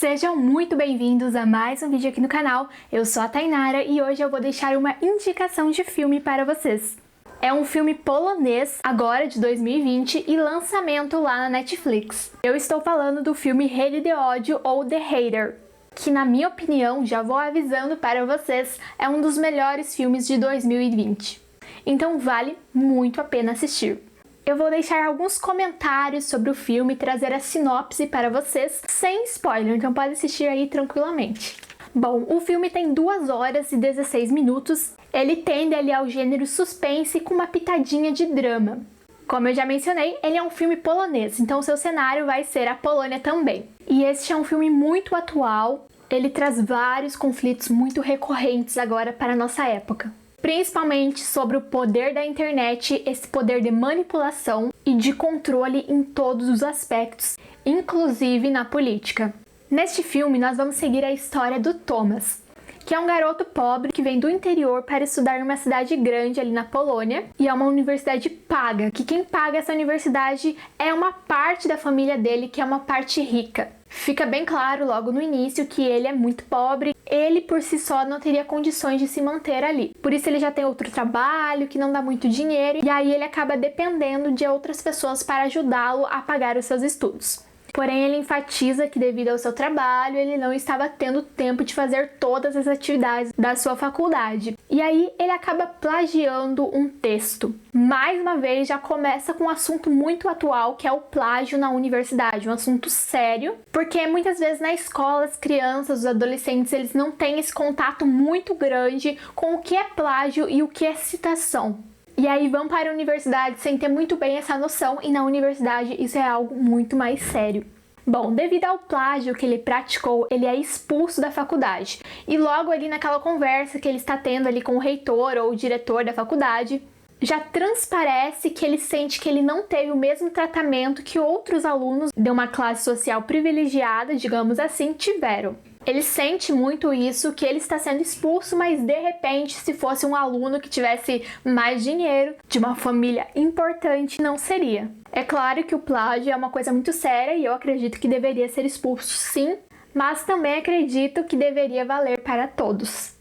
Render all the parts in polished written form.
Sejam muito bem-vindos a mais um vídeo aqui no canal. Eu sou a Tainara e hoje eu vou deixar uma indicação de filme para vocês. É um filme polonês, agora de 2020, e lançamento lá na Netflix. Eu estou falando do filme Rede de Ódio ou The Hater, que na minha opinião, já vou avisando para vocês, é um dos melhores filmes de 2020. Então vale muito a pena assistir. Eu vou deixar alguns comentários sobre o filme e trazer a sinopse para vocês, sem spoiler, então pode assistir aí tranquilamente. Bom, o filme tem 2 horas e 16 minutos, ele tende ali ao gênero suspense com uma pitadinha de drama. Como eu já mencionei, ele é um filme polonês, então o seu cenário vai ser a Polônia também. E este é um filme muito atual, ele traz vários conflitos muito recorrentes agora para a nossa época. Principalmente sobre o poder da internet, esse poder de manipulação e de controle em todos os aspectos, inclusive na política. Neste filme, nós vamos seguir a história do Thomas, que é um garoto pobre que vem do interior para estudar em uma cidade grande ali na Polônia, e é uma universidade paga, que quem paga essa universidade é uma parte da família dele, que é uma parte rica. Fica bem claro logo no início que ele é muito pobre, ele por si só não teria condições de se manter ali. Por isso ele já tem outro trabalho que não dá muito dinheiro e aí ele acaba dependendo de outras pessoas para ajudá-lo a pagar os seus estudos. Porém, ele enfatiza que devido ao seu trabalho, ele não estava tendo tempo de fazer todas as atividades da sua faculdade. E aí, ele acaba plagiando um texto. Mais uma vez, já começa com um assunto muito atual, que é o plágio na universidade. Um assunto sério, porque muitas vezes na escola, as crianças, os adolescentes, eles não têm esse contato muito grande com o que é plágio e o que é citação. E aí vão para a universidade sem ter muito bem essa noção, e na universidade isso é algo muito mais sério. Bom, devido ao plágio que ele praticou, ele é expulso da faculdade. E logo ali naquela conversa que ele está tendo ali com o reitor ou o diretor da faculdade, já transparece que ele sente que ele não teve o mesmo tratamento que outros alunos de uma classe social privilegiada, digamos assim, tiveram. Ele sente muito isso, que ele está sendo expulso, mas de repente, se fosse um aluno que tivesse mais dinheiro, de uma família importante, não seria. É claro que o plágio é uma coisa muito séria e eu acredito que deveria ser expulso sim, mas também acredito que deveria valer para todos.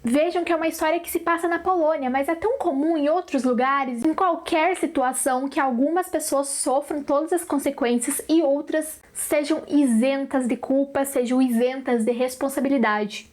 Vejam que é uma história que se passa na Polônia, mas é tão comum em outros lugares, em qualquer situação, que algumas pessoas sofram todas as consequências e outras sejam isentas de culpa, sejam isentas de responsabilidade.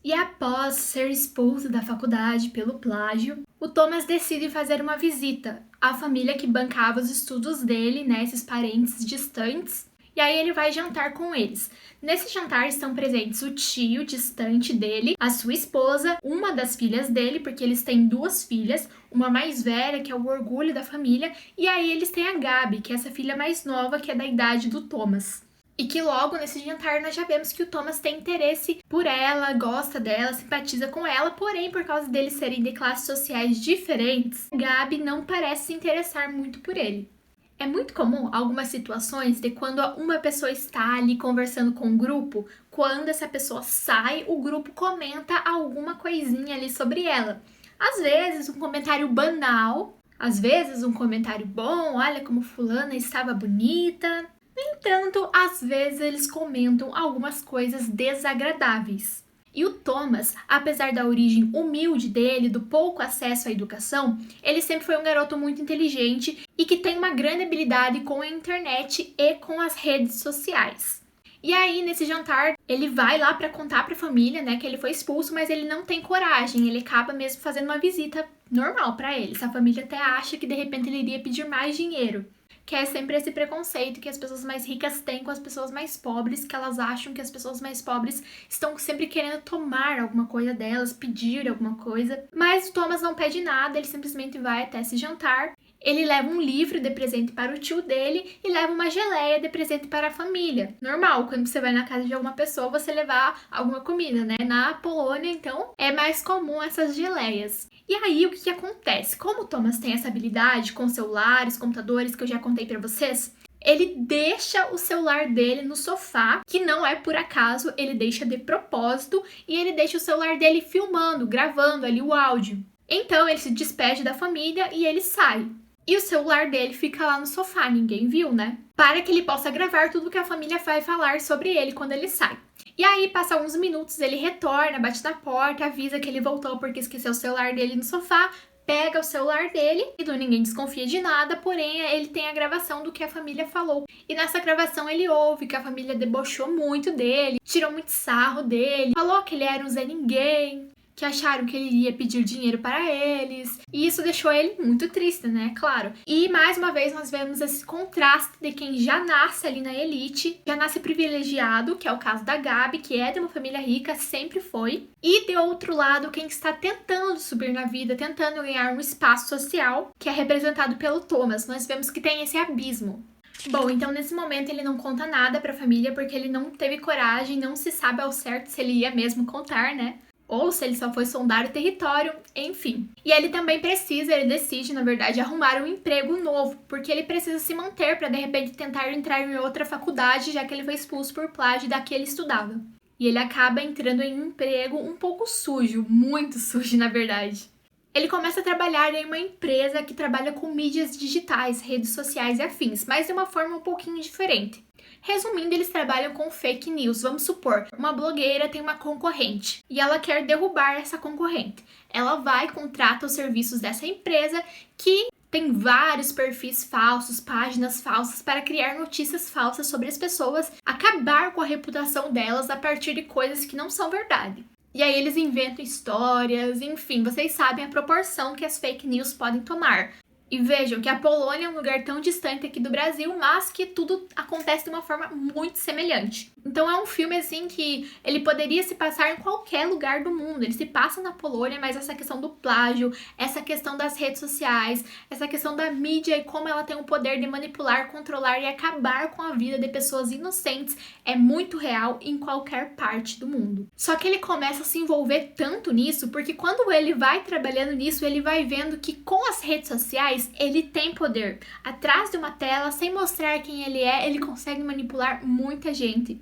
E após ser expulso da faculdade pelo plágio, o Thomas decide fazer uma visita à família que bancava os estudos dele, né, esses parentes distantes, e aí ele vai jantar com eles. Nesse jantar estão presentes o tio distante dele, a sua esposa, uma das filhas dele, porque eles têm 2 filhas, uma mais velha, que é o orgulho da família, e aí eles têm a Gabi, que é essa filha mais nova, que é da idade do Thomas. E que logo nesse jantar nós já vemos que o Thomas tem interesse por ela, gosta dela, simpatiza com ela, porém por causa deles serem de classes sociais diferentes, a Gabi não parece se interessar muito por ele. É muito comum algumas situações de quando uma pessoa está ali conversando com um grupo, quando essa pessoa sai, o grupo comenta alguma coisinha ali sobre ela. Às vezes um comentário banal, às vezes um comentário bom, olha como fulana estava bonita. No entanto, às vezes eles comentam algumas coisas desagradáveis. E o Thomas, apesar da origem humilde dele, do pouco acesso à educação, ele sempre foi um garoto muito inteligente e que tem uma grande habilidade com a internet e com as redes sociais. E aí, nesse jantar, ele vai lá para contar para a família, né, que ele foi expulso, mas ele não tem coragem, ele acaba mesmo fazendo uma visita normal para eles. A família até acha que de repente ele iria pedir mais dinheiro. Que é sempre esse preconceito que as pessoas mais ricas têm com as pessoas mais pobres, que elas acham que as pessoas mais pobres estão sempre querendo tomar alguma coisa delas, pedir alguma coisa. Mas o Thomas não pede nada, ele simplesmente vai até esse jantar. Ele leva um livro de presente para o tio dele e leva uma geleia de presente para a família. Normal, quando você vai na casa de alguma pessoa, você levar alguma comida, né? Na Polônia, então, é mais comum essas geleias. E aí, o que acontece? Como o Thomas tem essa habilidade com celulares, computadores, que eu já contei pra vocês, ele deixa o celular dele no sofá, que não é por acaso, ele deixa de propósito, e ele deixa o celular dele filmando, gravando ali o áudio. Então, ele se despede da família e ele sai. E o celular dele fica lá no sofá, ninguém viu, né? Para que ele possa gravar tudo que a família vai falar sobre ele quando ele sai. E aí, passa alguns minutos, ele retorna, bate na porta, avisa que ele voltou porque esqueceu o celular dele no sofá, pega o celular dele e ninguém desconfia de nada, porém ele tem a gravação do que a família falou. E nessa gravação ele ouve que a família debochou muito dele, tirou muito sarro dele, falou que ele era um Zé Ninguém, que acharam que ele ia pedir dinheiro para eles. E isso deixou ele muito triste, né? Claro. E mais uma vez nós vemos esse contraste de quem já nasce ali na elite, já nasce privilegiado, que é o caso da Gabi, que é de uma família rica, sempre foi. E de outro lado, quem está tentando subir na vida, tentando ganhar um espaço social, que é representado pelo Thomas. Nós vemos que tem esse abismo. Bom, então nesse momento ele não conta nada para a família porque ele não teve coragem, não se sabe ao certo se ele ia mesmo contar, né? Ou se ele só foi sondar o território, enfim. E ele também ele decide, na verdade, arrumar um emprego novo, porque ele precisa se manter para de repente tentar entrar em outra faculdade, já que ele foi expulso por plágio da que ele estudava. E ele acaba entrando em um emprego um pouco sujo, muito sujo, na verdade. Ele começa a trabalhar em uma empresa que trabalha com mídias digitais, redes sociais e afins, mas de uma forma um pouquinho diferente. Resumindo, eles trabalham com fake news. Vamos supor, uma blogueira tem uma concorrente e ela quer derrubar essa concorrente. Ela vai, contrata os serviços dessa empresa que tem vários perfis falsos, páginas falsas para criar notícias falsas sobre as pessoas, acabar com a reputação delas a partir de coisas que não são verdade. E aí eles inventam histórias, enfim, vocês sabem a proporção que as fake news podem tomar. E vejam que a Polônia é um lugar tão distante aqui do Brasil, mas que tudo acontece de uma forma muito semelhante. Então é um filme assim que ele poderia se passar em qualquer lugar do mundo. Ele se passa na Polônia, mas essa questão do plágio, essa questão das redes sociais, essa questão da mídia e como ela tem o poder de manipular, controlar e acabar com a vida de pessoas inocentes é muito real em qualquer parte do mundo. Só que ele começa a se envolver tanto nisso, porque quando ele vai trabalhando nisso, ele vai vendo que com as redes sociais ele tem poder. Atrás de uma tela, sem mostrar quem ele é, ele consegue manipular muita gente.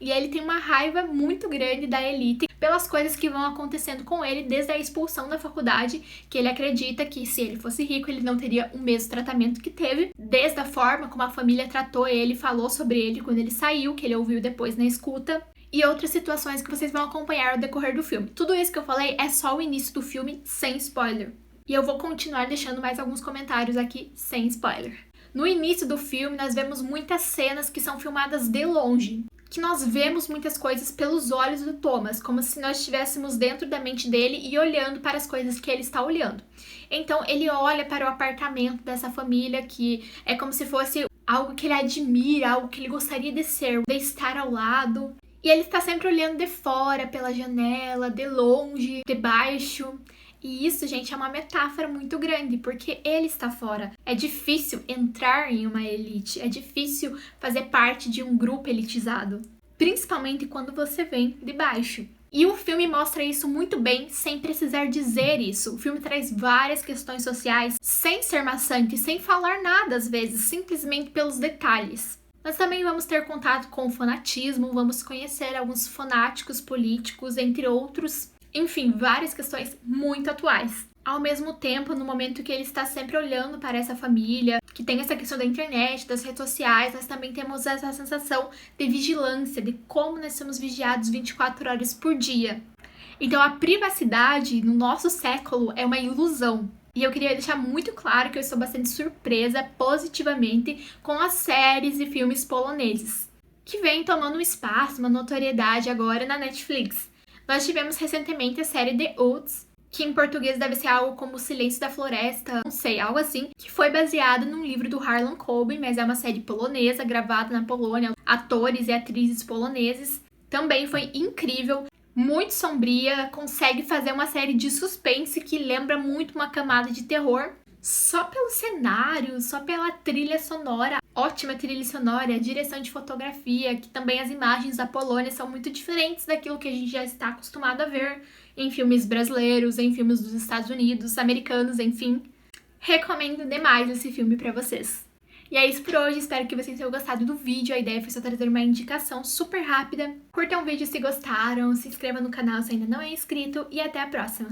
E ele tem uma raiva muito grande da elite pelas coisas que vão acontecendo com ele desde a expulsão da faculdade, que ele acredita que se ele fosse rico, ele não teria o mesmo tratamento que teve, desde a forma como a família tratou ele, falou sobre ele quando ele saiu, que ele ouviu depois na escuta, e outras situações que vocês vão acompanhar ao decorrer do filme. Tudo isso que eu falei é só o início do filme, sem spoiler. E eu vou continuar deixando mais alguns comentários aqui sem spoiler. No início do filme, nós vemos muitas cenas que são filmadas de longe, que nós vemos muitas coisas pelos olhos do Thomas, como se nós estivéssemos dentro da mente dele e olhando para as coisas que ele está olhando. Então, ele olha para o apartamento dessa família, que é como se fosse algo que ele admira, algo que ele gostaria de ser, de estar ao lado. E ele está sempre olhando de fora, pela janela, de longe, de baixo. E isso, gente, é uma metáfora muito grande, porque ele está fora. É difícil entrar em uma elite, é difícil fazer parte de um grupo elitizado, principalmente quando você vem de baixo. E o filme mostra isso muito bem, sem precisar dizer isso. O filme traz várias questões sociais, sem ser maçante, sem falar nada às vezes, simplesmente pelos detalhes. Nós também vamos ter contato com o fanatismo, vamos conhecer alguns fanáticos políticos, entre outros. Enfim, várias questões muito atuais. Ao mesmo tempo, no momento que ele está sempre olhando para essa família, que tem essa questão da internet, das redes sociais, nós também temos essa sensação de vigilância, de como nós somos vigiados 24 horas por dia. Então, a privacidade no nosso século é uma ilusão. E eu queria deixar muito claro que eu estou bastante surpresa positivamente com as séries e filmes poloneses, que vêm tomando um espaço, uma notoriedade agora na Netflix. Nós tivemos recentemente a série The Oaths, que em português deve ser algo como O Silêncio da Floresta, não sei, algo assim, que foi baseado num livro do Harlan Coben, mas é uma série polonesa, gravada na Polônia, atores e atrizes poloneses. Também foi incrível, muito sombria, consegue fazer uma série de suspense que lembra muito uma camada de terror. Só pelo cenário, só pela trilha sonora, ótima trilha sonora, direção de fotografia, que também as imagens da Polônia são muito diferentes daquilo que a gente já está acostumado a ver em filmes brasileiros, em filmes dos Estados Unidos, americanos, enfim. Recomendo demais esse filme pra vocês. E é isso por hoje, espero que vocês tenham gostado do vídeo, a ideia foi só trazer uma indicação super rápida. Curtam o vídeo se gostaram, se inscreva no canal se ainda não é inscrito e até a próxima!